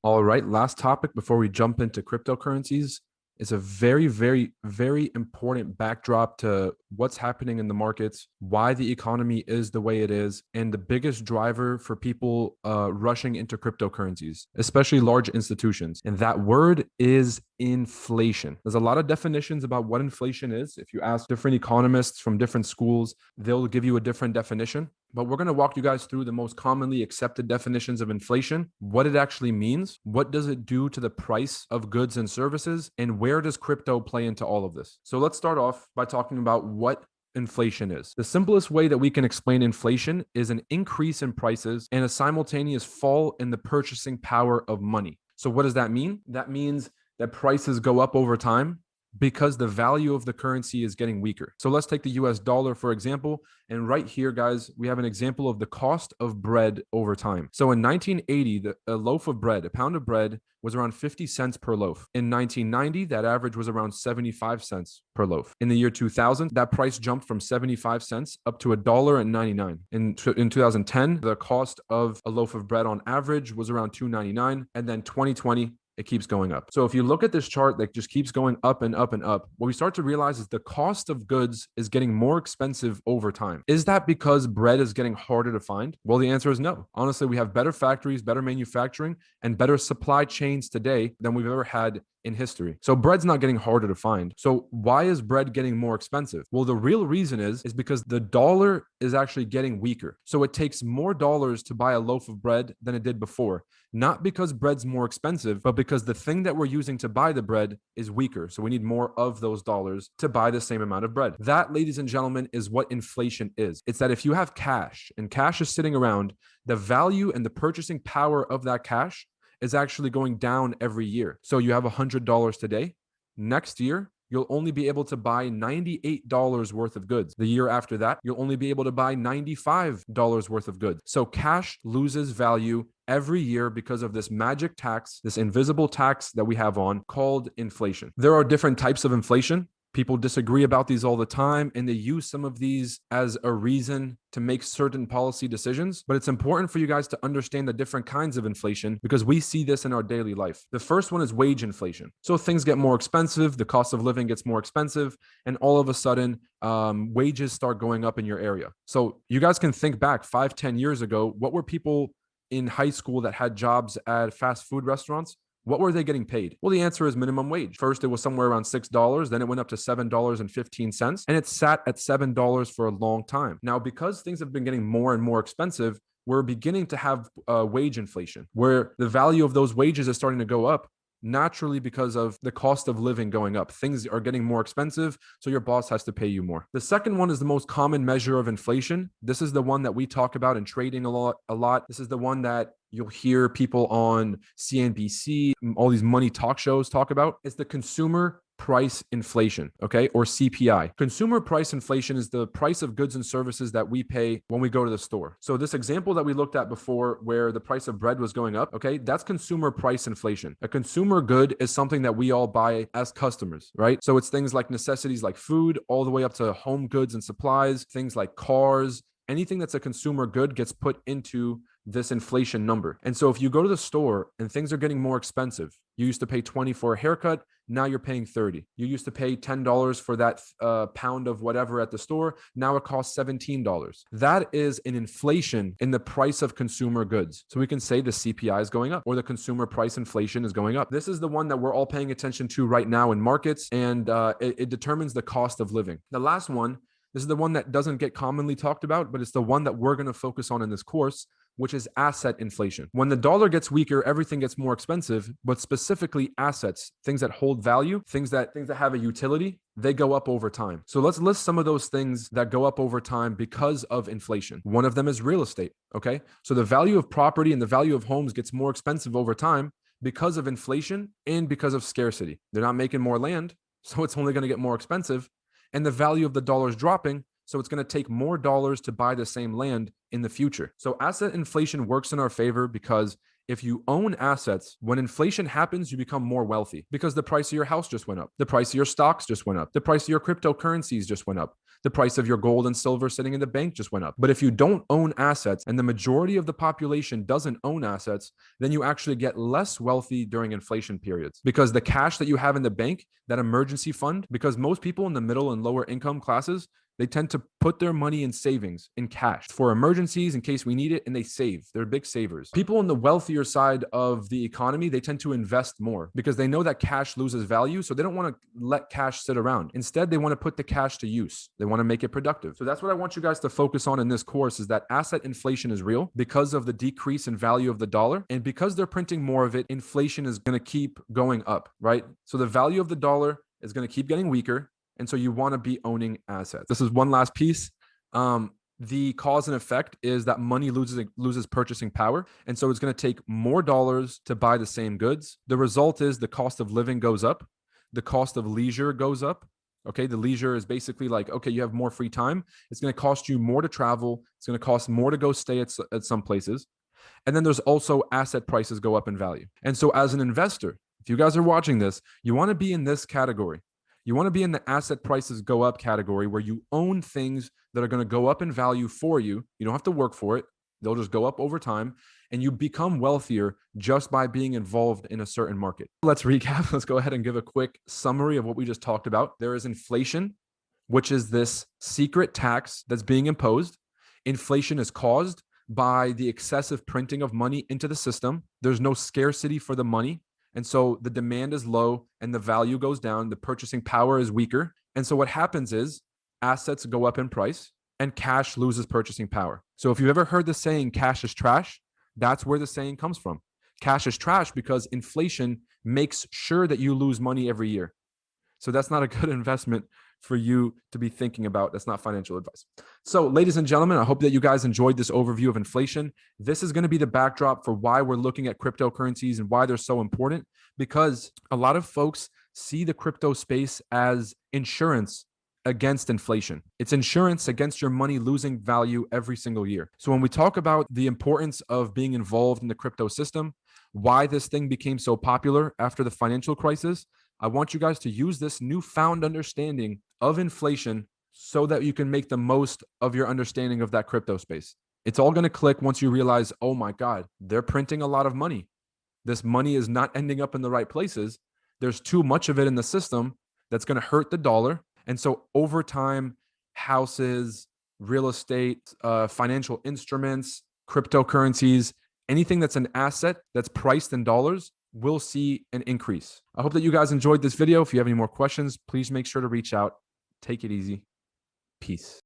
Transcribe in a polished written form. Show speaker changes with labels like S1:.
S1: All right, last topic before we jump into cryptocurrencies is a very, very, very important backdrop to what's happening in the markets, why the economy is the way it is, and the biggest driver for people rushing into cryptocurrencies, especially large institutions. And that word is inflation. There's a lot of definitions about what inflation is. If you ask different economists from different schools, they'll give you a different definition. But we're going to walk you guys through the most commonly accepted definitions of inflation, what it actually means, what does it do to the price of goods and services, and where does crypto play into all of this. So let's start off by talking about what inflation is. The simplest way that we can explain inflation is an increase in prices and a simultaneous fall in the purchasing power of money. So what does that mean? That means that prices go up over time because the value of the currency is getting weaker. So let's take the US dollar, for example. And right here, guys, we have an example of the cost of bread over time. So in 1980, a loaf of bread, a pound of bread, was around 50 cents per loaf. In 1990, that average was around 75 cents per loaf. In the year 2000, that price jumped from 75 cents up to $1.99. In 2010, the cost of a loaf of bread on average was around $2.99. And then 2020, it keeps going up. So if you look at this chart that just keeps going up and up and up, what we start to realize is the cost of goods is getting more expensive over time. Is that because bread is getting harder to find? Well, the answer is no. Honestly, we have better factories, better manufacturing, and better supply chains today than we've ever had in history. So bread's not getting harder to find. So why is bread getting more expensive? Well, the real reason is because the dollar is actually getting weaker. So it takes more dollars to buy a loaf of bread than it did before. Not because bread's more expensive, but because the thing that we're using to buy the bread is weaker. So we need more of those dollars to buy the same amount of bread. That, ladies and gentlemen, is what inflation is. It's that if you have cash and cash is sitting around, the value and the purchasing power of that cash is actually going down every year. So you have $100 today. Next year, you'll only be able to buy $98 worth of goods. The year after that, you'll only be able to buy $95 worth of goods. So cash loses value every year because of this magic tax, this invisible tax that we have on called inflation. There are different types of inflation. People disagree about these all the time, and they use some of these as a reason to make certain policy decisions. But it's important for you guys to understand the different kinds of inflation because we see this in our daily life. The first one is wage inflation. So things get more expensive, the cost of living gets more expensive, and all of a sudden, wages start going up in your area. So you guys can think back 5, 10 years ago, what were people in high school that had jobs at fast food restaurants? What were they getting paid? Well, the answer is minimum wage. First, it was somewhere around $6. Then it went up to $7.15. And it sat at $7 for a long time. Now, because things have been getting more and more expensive, we're beginning to have wage inflation, where the value of those wages is starting to go up naturally because of the cost of living going up. Things are getting more expensive, so your boss has to pay you more. The second one is the most common measure of inflation. This is the one that we talk about in trading a lot. This is the one that you'll hear people on CNBC, all these money talk shows talk about. It's the consumer price inflation, okay, or CPI. Consumer price inflation is the price of goods and services that we pay when we go to the store. So this example that we looked at before where the price of bread was going up, okay, that's consumer price inflation. A consumer good is something that we all buy as customers, right? So it's things like necessities like food, all the way up to home goods and supplies, things like cars. Anything that's a consumer good gets put into this inflation number. And so if you go to the store and things are getting more expensive, you used to pay 20 for a haircut, now you're paying 30. You used to pay $10 for that pound of whatever at the store, now it costs $17. That is an inflation in the price of consumer goods. So we can say the CPI is going up or the consumer price inflation is going up. This is the one that we're all paying attention to right now in markets, and it determines the cost of living. The last one, this is the one that doesn't get commonly talked about, but it's the one that we're going to focus on in this course, which is asset inflation. When the dollar gets weaker, everything gets more expensive, but specifically assets, things that hold value, things that have a utility, they go up over time. So let's list some of those things that go up over time because of inflation. One of them is real estate, okay? So the value of property and the value of homes gets more expensive over time because of inflation and because of scarcity. They're not making more land, so it's only going to get more expensive. And the value of the dollar is dropping, so it's going to take more dollars to buy the same land in the future. So asset inflation works in our favor because if you own assets, when inflation happens, you become more wealthy because the price of your house just went up. The price of your stocks just went up. The price of your cryptocurrencies just went up. The price of your gold and silver sitting in the bank just went up. But if you don't own assets and the majority of the population doesn't own assets, then you actually get less wealthy during inflation periods, because the cash that you have in the bank, that emergency fund, because most people in the middle and lower income classes, they tend to put their money in savings, in cash for emergencies in case we need it, and they save. They're big savers. People on the wealthier side of the economy, they tend to invest more because they know that cash loses value. So they don't want to let cash sit around. Instead, they want to put the cash to use. They want to make it productive. So that's what I want you guys to focus on in this course, is that asset inflation is real because of the decrease in value of the dollar. And because they're printing more of it, inflation is going to keep going up, right? So the value of the dollar is going to keep getting weaker. And so you want to be owning assets. This is one last piece. The cause and effect is that money loses purchasing power. And so it's going to take more dollars to buy the same goods. The result is the cost of living goes up. The cost of leisure goes up. Okay, the leisure is basically like, okay, you have more free time. It's going to cost you more to travel. It's going to cost more to go stay at some places. And then there's also asset prices go up in value. And so as an investor, if you guys are watching this, you want to be in this category. You want to be in the asset prices go up category, where you own things that are going to go up in value for you. You don't have to work for it. They'll just go up over time, and you become wealthier just by being involved in a certain market. Let's recap. Let's go ahead and give a quick summary of what we just talked about. There is inflation, which is this secret tax that's being imposed. Inflation is caused by the excessive printing of money into the system. There's no scarcity for the money. And so the demand is low and the value goes down. The purchasing power is weaker. And so what happens is assets go up in price and cash loses purchasing power. So if you've ever heard the saying, cash is trash, that's where the saying comes from. Cash is trash because inflation makes sure that you lose money every year. So that's not a good investment for you to be thinking about. That's not financial advice. So ladies and gentlemen, I hope that you guys enjoyed this overview of inflation. This is going to be the backdrop for why we're looking at cryptocurrencies and why they're so important, because a lot of folks see the crypto space as insurance against inflation. It's insurance against your money losing value every single year. So when we talk about the importance of being involved in the crypto system, why this thing became so popular after the financial crisis, I want you guys to use this newfound understanding of inflation so that you can make the most of your understanding of that crypto space. It's all going to click once you realize, oh my God, they're printing a lot of money. This money is not ending up in the right places. There's too much of it in the system that's going to hurt the dollar. And so over time, houses, real estate, financial instruments, cryptocurrencies, anything that's an asset that's priced in dollars will see an increase. I hope that you guys enjoyed this video. If you have any more questions, please make sure to reach out. Take it easy. Peace.